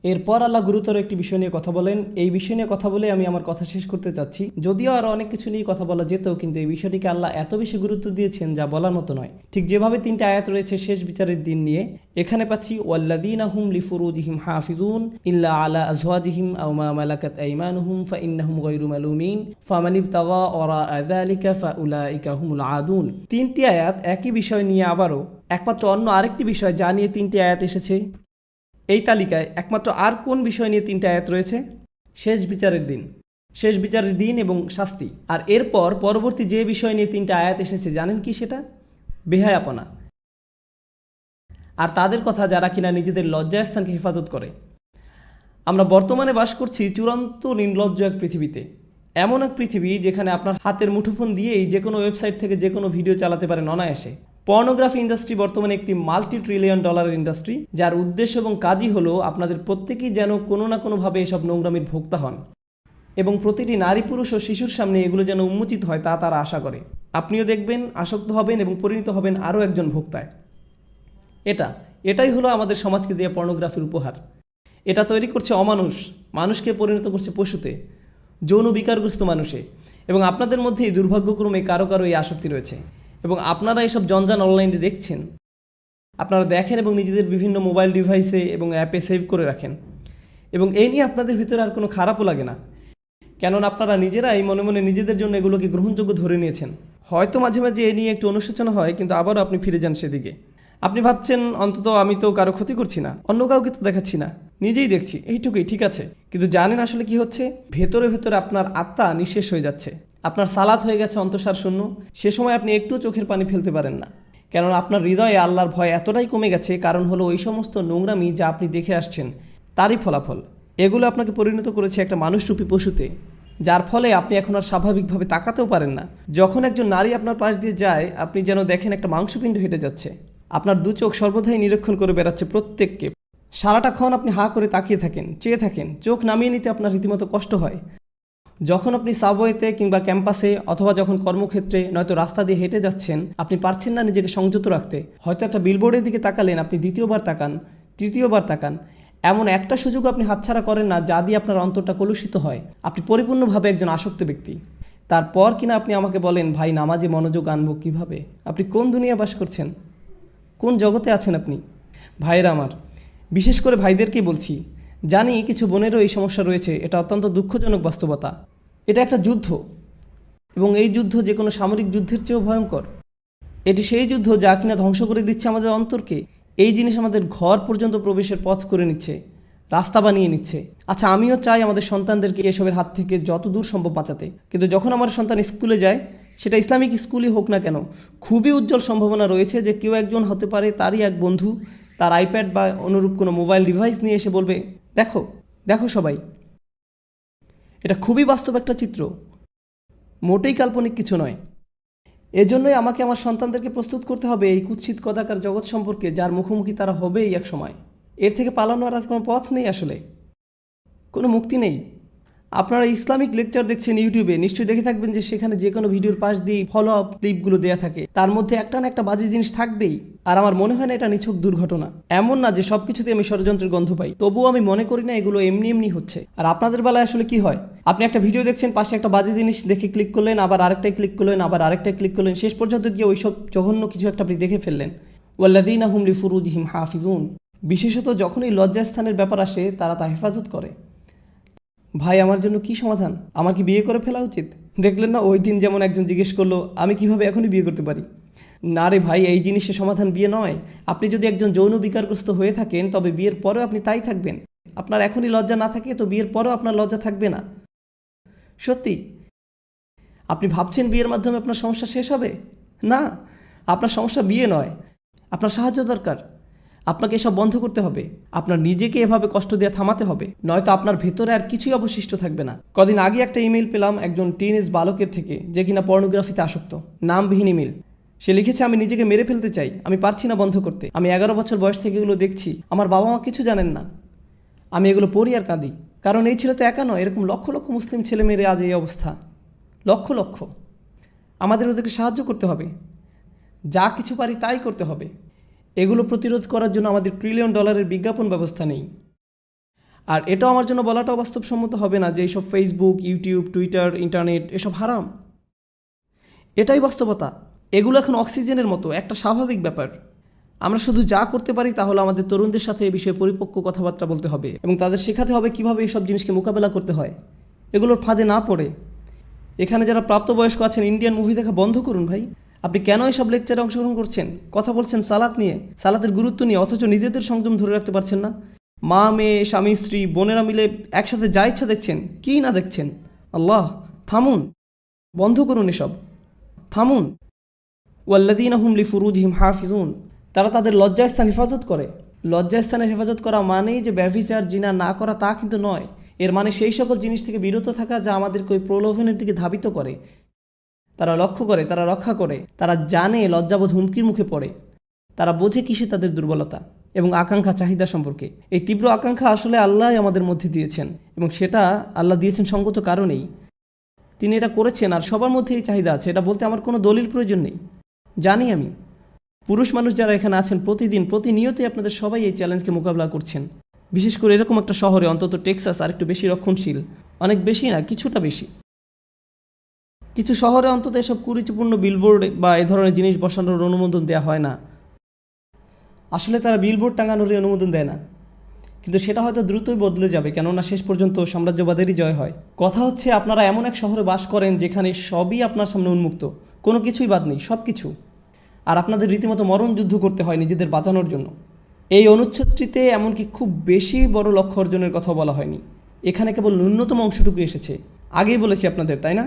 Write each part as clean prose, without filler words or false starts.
এরপর আল্লাহ গুরুতর একটি বিষয় নিয়ে কথা বলেন। এই বিষয় নিয়ে কথা বলে আমি আমার কথা শেষ করতে চাচ্ছি। যদিও আরও অনেক কিছু নিয়ে কথা বলা যেত, কিন্তু এই বিষয়টিকে আল্লাহ এত বেশি গুরুত্ব দিয়েছেন যা বলার মতো নয়। ঠিক যেভাবে 3টি আয়াত রয়েছে শেষ বিচারের দিন নিয়ে, এখানে পাচ্ছি ওয়াল্লাযীনা হুম লিফুরুজিহিম হাফিজুন ইল্লা আলা আজওয়াজিহিম আও মা মালাকাত আইমানুহুম ফাইন্নাহুম গায়রু মালুমিন ফামান ইবতাগা ওয়ারাআ যালিকা ফাউলাইকা হুমুল আদুন। 3টি আয়াত একই বিষয় নিয়ে, আবারও একমাত্র অন্য আরেকটি বিষয় যা নিয়ে 3টি আয়াত এসেছে। এই তালিকায় একমাত্র আর কোন বিষয় নিয়ে 3টা আয়াত রয়েছে? শেষ বিচারের দিন, শেষ বিচারের দিন এবং শাস্তি। আর এরপর পরবর্তী যে বিষয় নিয়ে 3টা আয়াত এসেছে জানেন কি সেটা? বেহায়াপনা। আর তাদের কথা যারা কিনা নিজেদের লজ্জাস্থানকে হেফাজত করে। আমরা বর্তমানে বাস করছি চূড়ান্ত নির্লজ্জ এক পৃথিবীতে। এমন এক পৃথিবী যেখানে আপনার হাতের মুঠোফোন দিয়েই যে কোনো ওয়েবসাইট থেকে যে কোনো ভিডিও চালাতে পারেন অনায়াসে। পর্নোগ্রাফি ইন্ডাস্ট্রি বর্তমানে একটি $multi-trillion ইন্ডাস্ট্রি, যার উদ্দেশ্য এবং কাজই হলো আপনাদের প্রত্যেকেই যেন কোনো না কোনোভাবে এসব নোংরামির ভোক্তা হন, এবং প্রতিটি নারী পুরুষ ও শিশুর সামনে এগুলো যেন উন্মোচিত হয় তা তারা আশা করে। আপনিও দেখবেন, আসক্ত হবেন এবং পরিণত হবেন আরও একজন ভোক্তায়। এটাই হলো আমাদের সমাজকে দেওয়া পর্নোগ্রাফির উপহার। এটা তৈরি করছে অমানুষ, মানুষকে পরিণত করছে পশুতে, যৌন বিকারগ্রস্ত মানুষে। এবং আপনাদের মধ্যেই দুর্ভাগ্যক্রমে কারো কারো এই আসক্তি রয়েছে। এবং আপনারা এসব জঞ্জান অনলাইনে দেখছেন, আপনারা দেখেন এবং নিজেদের বিভিন্ন মোবাইল ডিভাইসে এবং অ্যাপে সেভ করে রাখেন। এবং এই নিয়ে আপনাদের ভিতরে আর কোনো খারাপও লাগে না, কেননা আপনারা নিজেরাই মনে মনে নিজেদের জন্য এগুলোকে গ্রহণযোগ্য ধরে নিয়েছেন। হয়তো মাঝে মাঝে এ নিয়ে একটু অনুশোচনা হয়, কিন্তু আবারও আপনি ফিরে যান সেদিকে। আপনি ভাবছেন অন্তত আমি তো কারো ক্ষতি করছি না, অন্য কাউকে তো দেখাচ্ছি না, নিজেই দেখছি, এইটুকুই ঠিক আছে। কিন্তু জানেন আসলে কি হচ্ছে? ভেতরে ভেতরে আপনার আত্মা নিঃশেষ হয়ে যাচ্ছে, আপনার সালাত হয়ে গেছে অন্তঃসার শূন্য। সে সময় আপনি একটু চোখের পানি ফেলতে পারেন না, কেননা আপনার হৃদয়ে আল্লাহর ভয় এতটাই কমে গেছে। কারণ হলো ওই সমস্ত নোংরামি যা আপনি দেখে আসছেন তারই ফলাফল। এগুলো আপনাকে পরিণত করেছে একটা মানুষরূপী পশুতে, যার ফলে আপনি এখন আর স্বাভাবিকভাবে তাকাতেও পারেন না। যখন একজন নারী আপনার পাশ দিয়ে যায়, আপনি যেন দেখেন একটা মাংসপিণ্ড হেঁটে যাচ্ছে। আপনার দু চোখ সর্বদাই নিরীক্ষণ করে বেড়াচ্ছে প্রত্যেককে। সারাটাক্ষণ আপনি হাঁ করে তাকিয়ে থাকেন, চেয়ে থাকেন, চোখ নামিয়ে নিতে আপনার রীতিমতো কষ্ট হয়। যখন আপনি সাবওয়েতে কিংবা ক্যাম্পাসে অথবা যখন কর্মক্ষেত্রে নয়তো রাস্তা দিয়ে হেঁটে যাচ্ছেন, আপনি পারছেন না নিজেকে সংযত রাখতে। হয়তো একটা বিলবোর্ডের দিকে তাকালেন, আপনি দ্বিতীয়বার তাকান, তৃতীয়বার তাকান। এমন একটা সুযোগ আপনি হাতছাড়া করেন না যা দিয়ে আপনার অন্তরটা কলুষিত হয়। আপনি পরিপূর্ণভাবে একজন আসক্ত ব্যক্তি। তারপর কিনা আপনি আমাকে বলেন, ভাই নামাজে মনোযোগ আনবো কীভাবে? আপনি কোন দুনিয়া বাস করছেন? কোন জগতে আছেন আপনি? ভাইয়েরা আমার, বিশেষ করে ভাইদেরকেই বলছি, জানি কিছু বোনেরও এই সমস্যা রয়েছে। এটা অত্যন্ত দুঃখজনক বাস্তবতা। এটা একটা যুদ্ধ, এবং এই যুদ্ধ যে কোনো সামরিক যুদ্ধের চেয়েও ভয়ঙ্কর। এটি সেই যুদ্ধ যা কিনা ধ্বংস করে দিচ্ছে আমাদের অন্তরকে। এই জিনিস আমাদের ঘর পর্যন্ত প্রবেশের পথ করে নিচ্ছে, রাস্তা বানিয়ে নিচ্ছে। আচ্ছা, আমিও চাই আমাদের সন্তানদেরকে এসবের হাত থেকে যত দূর সম্ভব বাঁচাতে, কিন্তু যখন আমার সন্তান স্কুলে যায়, সেটা ইসলামিক স্কুলই হোক না কেন, খুবই উজ্জ্বল সম্ভাবনা রয়েছে যে কেউ একজন হতে পারে তারই এক বন্ধু তার আইপ্যাড বা অনুরূপ কোনো মোবাইল ডিভাইস নিয়ে এসে বলবে, দেখো দেখো সবাই। এটা খুবই বাস্তব একটা চিত্র, মোটেই কাল্পনিক কিছু নয়। এজন্যই আমাকে আমার সন্তানদেরকে প্রস্তুত করতে হবে এই কুৎসিত কদাকার জগৎ সম্পর্কে, যার মুখোমুখি তারা হবেই এক সময়। এর থেকে পালানোর আর কোনো পথ নেই, আসলে কোনো মুক্তি নেই। আপনারা ইসলামিক লেকচার দেখছেন ইউটিউবে, নিশ্চয়ই দেখে থাকবেন যে সেখানে যে কোনো ভিডিওর পাশ দিয়ে ফলো আপ ক্লিপগুলো দেওয়া থাকে, তার মধ্যে একটা না একটা বাজে জিনিস থাকবেই। আর আমার মনে হয় না এটা নিছক দুর্ঘটনা। এমন না যে সব কিছুতে আমি ষড়যন্ত্রের গন্ধ পাই, তবুও আমি মনে করি না এগুলো এমনি এমনি হচ্ছে। আর আপনাদের বেলায় আসলে কি হয়? আপনি একটা ভিডিও দেখছেন, পাশে একটা বাজে জিনিস দেখে ক্লিক করলেন, আবার আরেকটাই ক্লিক করলেন, আবার আরেকটাই ক্লিক করলেন, শেষ পর্যন্ত গিয়ে ওইসব জঘন্য কিছু একটা আপনি দেখে ফেললেন। ওয়াল্লাযীনা হুম লিফুরুজিহিম হাফিজুন। বিশেষত যখনই লজ্জাস্থানের ব্যাপার আসে, তারা তা হেফাজত করে। ভাই, আমার জন্য কি সমাধান? আমার কি বিয়ে করে ফেলা উচিত? দেখলেন না ওই দিন যেমন একজন জিজ্ঞেস করলো, আমি কিভাবে এখনই বিয়ে করতে পারি? না রে ভাই, এই জিনিসের সমাধান বিয়ে নয়। আপনি যদি একজন যৌন বিকারগ্রস্ত হয়ে থাকেন, তবে বিয়ের পরেও আপনি তাই থাকবেন। আপনার এখনই লজ্জা না থাকে তো বিয়ের পরেও আপনার লজ্জা থাকবে না। সত্যি। আপনি ভাবছেন বিয়ের মাধ্যমে আপনার সমস্যা শেষ হবে? না, আপনার সমস্যা বিয়ে নয়, আপনার সাহায্য দরকার। আপনাকে এসব বন্ধ করতে হবে। আপনার নিজেকে এভাবে কষ্ট দেওয়া থামাতে হবে, নয়তো আপনার ভেতরে আর কিছুই অবশিষ্ট থাকবে না। কদিন আগে একটা ইমেল পেলাম একজন টিনেজ বালকের থেকে, যে কিনা পর্নোগ্রাফিতে আসক্ত। নামবিহীন ইমেল। সে লিখেছে, আমি নিজেকে মেরে ফেলতে চাই, আমি পারছি না বন্ধ করতে। আমি 11 বছর বয়স থেকে এগুলো দেখছি, আমার বাবা মা কিছু জানেন না। আমি এগুলো পড়ি আর কাঁদি। কারণ এই ছেলে তো একা নয়, এরকম লক্ষ লক্ষ মুসলিম ছেলে মেয়ের আজ এই অবস্থা। লক্ষ লক্ষ। আমাদের ওদেরকে সাহায্য করতে হবে, যা কিছু পারি তাই করতে হবে। এগুলো প্রতিরোধ করার জন্য আমাদের $1 ট্রিলিয়ন বিজ্ঞাপন ব্যবস্থা নেই। আর এটাও আমার জন্য বলাটাও বাস্তবসম্মত হবে না যে এইসব ফেসবুক, ইউটিউব, টুইটার, ইন্টারনেট এসব হারাম। এটাই বাস্তবতা। এগুলো এখন অক্সিজেনের মতো একটা স্বাভাবিক ব্যাপার। আমরা শুধু যা করতে পারি তা হলো আমাদের তরুণদের সাথে এ বিষয়ে পরিপক্ক কথাবার্তা বলতে হবে এবং তাদের শেখাতে হবে কীভাবে এইসব জিনিসকে মোকাবেলা করতে হয়, এগুলোর ফাঁদে না পড়ে। এখানে যারা প্রাপ্তবয়স্ক আছেন, ইন্ডিয়ান মুভি দেখা বন্ধ করুন ভাই। আপনি কেন এসব লেকচারে অংশগ্রহণ করছেন? কথা বলছেন সালাত নিয়ে, সালাতের গুরুত্ব নিয়ে, অথচ নিজেদের সংযম ধরে রাখতে পারছেন না। মা, মেয়ে, স্বামী, স্ত্রী, বোনেরা মিলে একসাথে যা ইচ্ছা দেখছেন, কী না দেখছেন। আল্লাহ, থামুন, বন্ধ করুন এসব, থামুন। ওয়াল্লাযীনা হুম লিফুরুজিহিম হাফিজুন, তারা তাদের লজ্জাস্থান হেফাজত করে। লজ্জাস্থানের হেফাজত করা মানেই যে ব্যভিচার, জিনা না করা তা কিন্তু নয়। এর মানে সেই সকল জিনিস থেকে বিরত থাকা যা আমাদেরকে ওই প্রলোভনের দিকে ধাবিত করে। তারা লক্ষ্য করে, তারা রক্ষা করে, তারা জানে লজ্জাবোধ হুমকির মুখে পড়ে, তারা বোঝে কিসে তাদের দুর্বলতা এবং আকাঙ্ক্ষা, চাহিদা সম্পর্কে। এই তীব্র আকাঙ্ক্ষা আসলে আল্লাহ আমাদের মধ্যে দিয়েছেন এবং সেটা আল্লাহ দিয়েছেন সঙ্গত কারণেই। তিনি এটা করেছেন আর সবার মধ্যে এই চাহিদা আছে, এটা বলতে আমার কোনো দলিল প্রয়োজন নেই। জানি আমি, পুরুষ মানুষ যারা এখানে আছেন প্রতিদিন প্রতিনিয়তই আপনাদের সবাই এই চ্যালেঞ্জকে মোকাবিলা করছেন। বিশেষ করে এরকম একটা শহরে, অন্তত টেক্সাস আর একটু বেশি রক্ষণশীল, অনেক বেশি না, কিছুটা বেশি। কিছু শহরে অন্তত এসব কুরুচিপূর্ণ বিলবোর্ড বা এ ধরনের জিনিস বসানোর অনুমোদন দেওয়া হয় না। আসলে তারা বিলবোর্ড টাঙানোর অনুমোদন দেয় না, কিন্তু সেটা হয়তো দ্রুতই বদলে যাবে, কেননা শেষ পর্যন্ত সাম্রাজ্যবাদেরই জয় হয়। কথা হচ্ছে আপনারা এমন এক শহরে বাস করেন যেখানে সবই আপনার সামনে উন্মুক্ত, কোনো কিছুই বাদ নেই, সব কিছু। আর আপনাদের রীতিমতো মরণ যুদ্ধ করতে হয় নিজেদের বাঁচানোর জন্য। এই অনুচ্ছেদটিতে এমনকি খুব বেশি বড় লক্ষ্য অর্জনের কথা বলা হয়নি, এখানে কেবল ন্যূনতম অংশটুকু এসেছে। আগেই বলেছি আপনাদের, তাই না?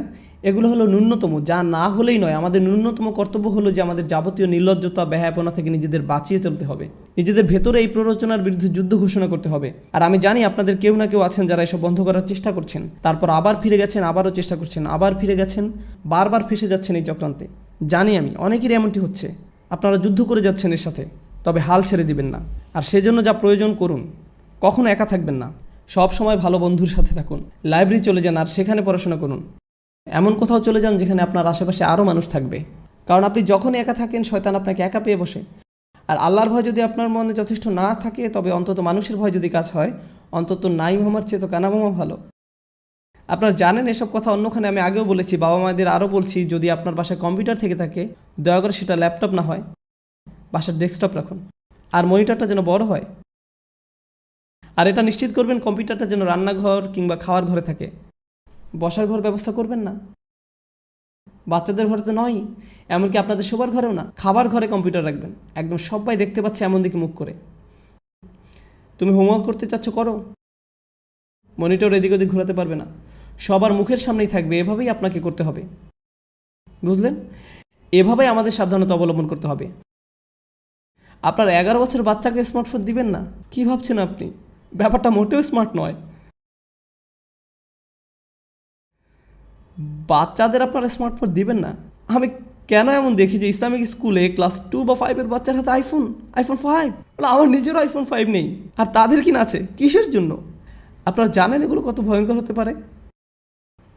এগুলো হলো ন্যূনতম, যা না হলেই নয়। আমাদের ন্যূনতম কর্তব্য হলো যে আমাদের যাবতীয় নির্লজ্জতা, ব্যয়াপনা থেকে নিজেদের বাঁচিয়ে চলতে হবে, নিজেদের ভেতরে এই প্ররোচনার বিরুদ্ধে যুদ্ধ ঘোষণা করতে হবে। আর আমি জানি আপনাদের কেউ না কেউ আছেন যারা এসব বন্ধ করার চেষ্টা করছেন, তারপর আবার ফিরে গেছেন, আবারও চেষ্টা করছেন, আবার ফিরে গেছেন, বারবার ফেসে যাচ্ছেন এই চক্রান্তে। জানি আমি, অনেকেরই এমনটি হচ্ছে। আপনারা যুদ্ধ করে যাচ্ছেন এর সাথে, তবে হাল ছেড়ে দিবেন না। আর সেজন্য যা প্রয়োজন করুন, কখনো একা থাকবেন না, সব সময় ভালো বন্ধুর সাথে থাকুন। লাইব্রেরি চলে যান আর সেখানে পড়াশোনা করুন। এমন কোথাও চলে যান যেখানে আপনার আশেপাশে আরও মানুষ থাকবে, কারণ আপনি যখনই একা থাকেন শয়তান আপনাকে একা পেয়ে বসে। আর আল্লাহর ভয় যদি আপনার মনে যথেষ্ট না থাকে, তবে অন্তত মানুষের ভয় যদি কাজ হয়, অন্তত নাই মামার চেয়ে তো কানা মামা ভালো। আপনারা জানেন এসব কথা অন্যখানে আমি আগেও বলেছি, বাবা মায়েদের আরও বলছি, যদি আপনার বাসায় কম্পিউটার থেকে থাকে দয়া করে সেটা ল্যাপটপ না হয়, বাসার ডেস্কটপ রাখুন। আর মনিটরটা যেন বড় হয়। আর এটা নিশ্চিত করবেন কম্পিউটারটা যেন রান্নাঘর কিংবা খাওয়ার ঘরে থাকে, বসার ঘর ব্যবস্থা করবেন না। বাচ্চাদের ঘরে তো নয়, এমনকি আপনাদের শোবার ঘরেও না, খাবার ঘরে কম্পিউটার রাখবেন, একদম সবাই দেখতে পাচ্ছে এমন দিকে মুখ করে। তুমি হোমওয়ার্ক করতে চাচ্ছ, করো, মনিটর এদিক ওদিক ঘোরাতে পারবে না, সবার মুখের সামনেই থাকবে। এভাবেই আপনাকে করতে হবে, বুঝলেন? এভাবেই আমাদের সাবধানতা অবলম্বন করতে হবে। আপনার 11 বছর বাচ্চাকে স্মার্টফোন দিবেন না, কি ভাবছেন আপনি? ব্যাপারটা মোটেও স্মার্ট নয়। বাচ্চাদের আপনারা স্মার্টফোন দিবেন না। আমি কেন এমন দেখি যে ইসলামিক স্কুলে ক্লাস 2 বা 5-এর বাচ্চার হাতে আইফোন 5। আমার নিজেরও আইফোন 5 নেই, আর তাদের কিনা আছে, কিসের জন্য? আপনারা জানেন এগুলো কত ভয়ঙ্কর হতে পারে?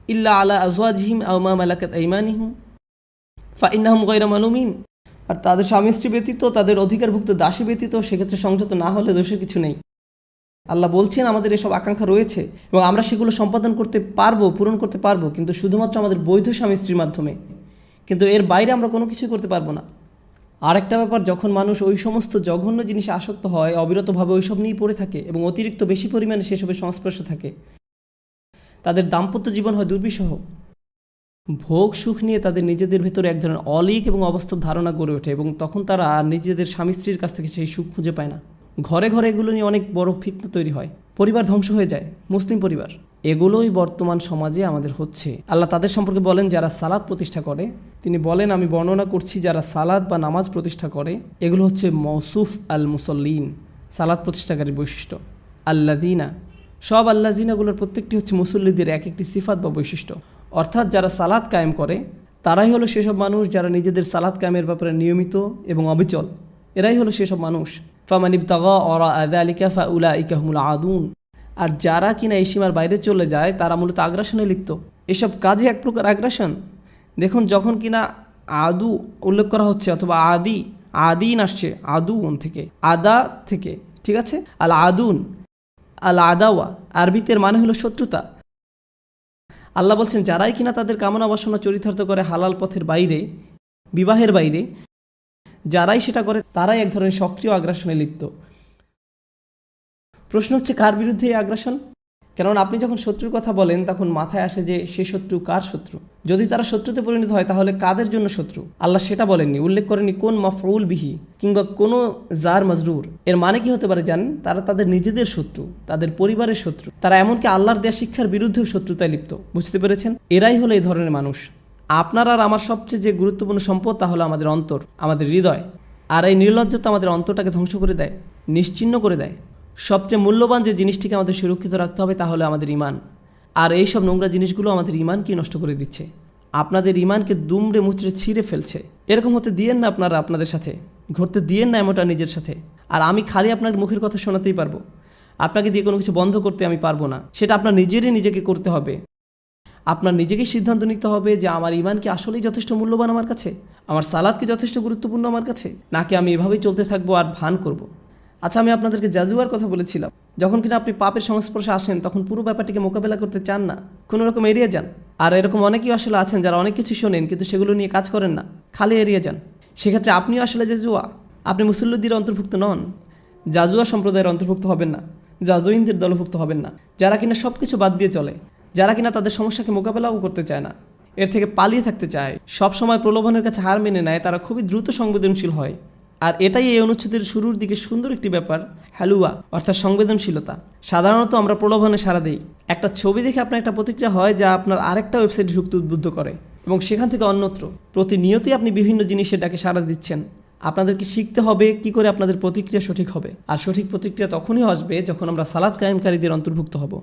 ইল্লা আলা আজওয়াজিহিম আও মা মালাকাত আইমানিহুম ফাইন্নাহুম গায়রা মালুমিন। আর তাদের স্বামী স্ত্রী ব্যতীত, তাদের অধিকারভুক্ত দাসী ব্যতীত, সেক্ষেত্রে সংযত না হলে দোষের কিছু নেই। আল্লাহ বলছেন আমাদের এসব আকাঙ্ক্ষা রয়েছে এবং আমরা সেগুলো সম্পাদন করতে পারবো, পূরণ করতে পারবো, কিন্তু শুধুমাত্র আমাদের বৈধ স্বামী স্ত্রীর মাধ্যমে। কিন্তু এর বাইরে আমরা কোনো কিছুই করতে পারবো না। আরেকটা ব্যাপার, যখন মানুষ ওই সমস্ত জঘন্য জিনিসে আসক্ত হয়, অবিরতভাবে ওইসব নিয়েই পড়ে থাকে এবং অতিরিক্ত বেশি পরিমাণে সেসবের সংস্পর্শে থাকে, তাদের দাম্পত্য জীবন হয় দুর্বিষহ। ভোগ সুখ নিয়ে তাদের নিজেদের ভেতরে এক ধরনের অলীক এবং অবাস্তব ধারণা গড়ে ওঠে এবং তখন তারা নিজেদের স্বামী স্ত্রীর কাছ থেকে সেই সুখ খুঁজে পায় না। ঘরে ঘরে এগুলো নিয়ে অনেক বড় ফিতনা তৈরি হয়, পরিবার ধ্বংস হয়ে যায়, মুসলিম পরিবার। এগুলোই বর্তমান সমাজে আমাদের হচ্ছে। আল্লাহ তাদের সম্পর্কে বলেন যারা সালাত প্রতিষ্ঠা করে। তিনি বলেন, আমি বর্ণনা করছি যারা সালাত বা নামাজ প্রতিষ্ঠা করে, এগুলো হচ্ছে মৌসুফ আল মুসল্লিন, সালাত প্রতিষ্ঠাকারীর বৈশিষ্ট্য। আল্লাযিনা, সব আল্লাযিনাগুলোর প্রত্যেকটি হচ্ছে মুসল্লিদের এক একটি সিফাত বা বৈশিষ্ট্য। অর্থাৎ যারা সালাত কায়েম করে তারাই হলো সেসব মানুষ যারা নিজেদের সালাত কায়েমের ব্যাপারে নিয়মিত এবং অবিচল। এরাই হলো সেসব মানুষ। ফামান ইবতাগা ওয়ারাআ যালিকা ফাউলাইকা হুমুল আদুন। আর যারা কিনা এই সীমার বাইরে চলে যায় তারা মূলত আগ্রাসনে লিপ্ত। এসব কাজে এক প্রকার আগ্রাসন। দেখুন, যখন কিনা আদু উল্লেখ করা হচ্ছে অথবা আদিন আসছে আদুন থেকে, আদা থেকে, ঠিক আছে, আল আদুন, আল আদাওয়া আরবিতে এর মানে হলো শত্রুতা। আল্লাহ বলছেন যারাই কিনা তাদের কামনা বাসনা চরিতার্থ করে হালাল পথের বাইরে, বিবাহের বাইরে, যারাই সেটা করে তারাই এক ধরনের সক্রিয় আগ্রাসনে লিপ্ত। প্রশ্ন হচ্ছে কার বিরুদ্ধে এই আগ্রাসন? কেননা আপনি যখন শত্রুর কথা বলেন তখন মাথায় আসে যে সে শত্রু কার শত্রু। যদি তারা শত্রুতে পরিণত হয় তাহলে কাদের জন্য শত্রু? আল্লাহ সেটা বলেননি, উল্লেখ করেনি কোন মাফউল বিহি কিংবা কোনো জার মাজরুর। এর মানে কি হতে পারে জানেন? তারা তাদের নিজেদের শত্রু, তাদের পরিবারের শত্রু, তারা এমনকি আল্লাহর দেয়া শিক্ষার বিরুদ্ধেও শত্রুতায় লিপ্ত। বুঝতে পেরেছেন? এরাই হলো এই ধরনের মানুষ। আপনার আর আমার সবচেয়ে যে গুরুত্বপূর্ণ সম্পদ তা হলো আমাদের অন্তর, আমাদের হৃদয়। আর এই নির্লজ্জতা আমাদের অন্তরটাকে ধ্বংস করে দেয়, নিশ্চিহ্ন করে দেয়। সবচেয়ে মূল্যবান যে জিনিসটিকে আমাদের সুরক্ষিত রাখতে হবে তা হলো আমাদের ঈমান। আর এই সব নোংরা জিনিসগুলো আমাদের ঈমানকে নষ্ট করে দিচ্ছে, আপনাদের ঈমানকে দুমড়ে মুচড়ে ছিঁড়ে ফেলছে। এরকম হতে দিয়েন না আপনারা আপনাদের সাথে, ঘটতে দিয়েন না এমনটা নিজের সাথে। আর আমি খালি আপনার মুখের কথা শোনাতেই পারবো, আপনাকে দিয়ে কোনো কিছু বন্ধ করতে আমি পারবো না। সেটা আপনার নিজেরই নিজেকে করতে হবে। আপনার নিজেকেই সিদ্ধান্ত নিতে হবে যে আমার ঈমান কি আসলেই যথেষ্ট মূল্যবান আমার কাছে, আমার সালাত কি যথেষ্ট গুরুত্বপূর্ণ আমার কাছে, নাকি আমি এভাবেই চলতে থাকবো আর ভান করব। আচ্ছা, আমি আপনাদেরকে জাজুয়ার কথা বলেছিলাম। যখন কিনা আপনি পাপের সংস্পর্শে আসেন তখন পুরো ব্যাপারটিকে মোকাবেলা করতে চান না, কোনো রকম এড়িয়ে যান। আর এরকম অনেকেই আসলে আছেন যারা অনেক কিছু শোনেন কিন্তু সেগুলো নিয়ে কাজ করেন না, খালি এড়িয়ে যান। সেক্ষেত্রে আপনিও আসলে জাজুয়া, আপনি মুসল্লিদের অন্তর্ভুক্ত নন, জাজুয়া সম্প্রদায়ের অন্তর্ভুক্ত হবেন না, জাজুইনদের দলভুক্ত হবেন না, যারা কিনা সব কিছু বাদ দিয়ে চলে, যারা কিনা তাদের সমস্যাকে মোকাবেলাও করতে চায় না, এর থেকে পালিয়ে থাকতে চায়, সব সময় প্রলোভনের কাছে হার মেনে নেয়। তারা খুবই দ্রুত সংবেদনশীল হয়। আর এটাই এই অনুচ্ছেদের শুরুর দিকে সুন্দর একটি ব্যাপার, হালুয়া অর্থাৎ সংবেদনশীলতা। সাধারণত আমরা প্রলোভনে সাড়া দিই। একটা ছবি দেখে আপনার একটা প্রতিক্রিয়া হয় যা আপনার আরেকটা ওয়েবসাইটে ঢুকতে উদ্বুদ্ধ করে এবং সেখান থেকে অন্যত্র প্রতিনিয়তই আপনি বিভিন্ন জিনিসের ডাকে সাড়া দিচ্ছেন। আপনাদেরকে শিখতে হবে কি করে আপনাদের প্রতিক্রিয়া সঠিক হবে। আর সঠিক প্রতিক্রিয়া তখনই আসবে যখন আমরা সালাত কায়েমকারীদের অন্তর্ভুক্ত হব।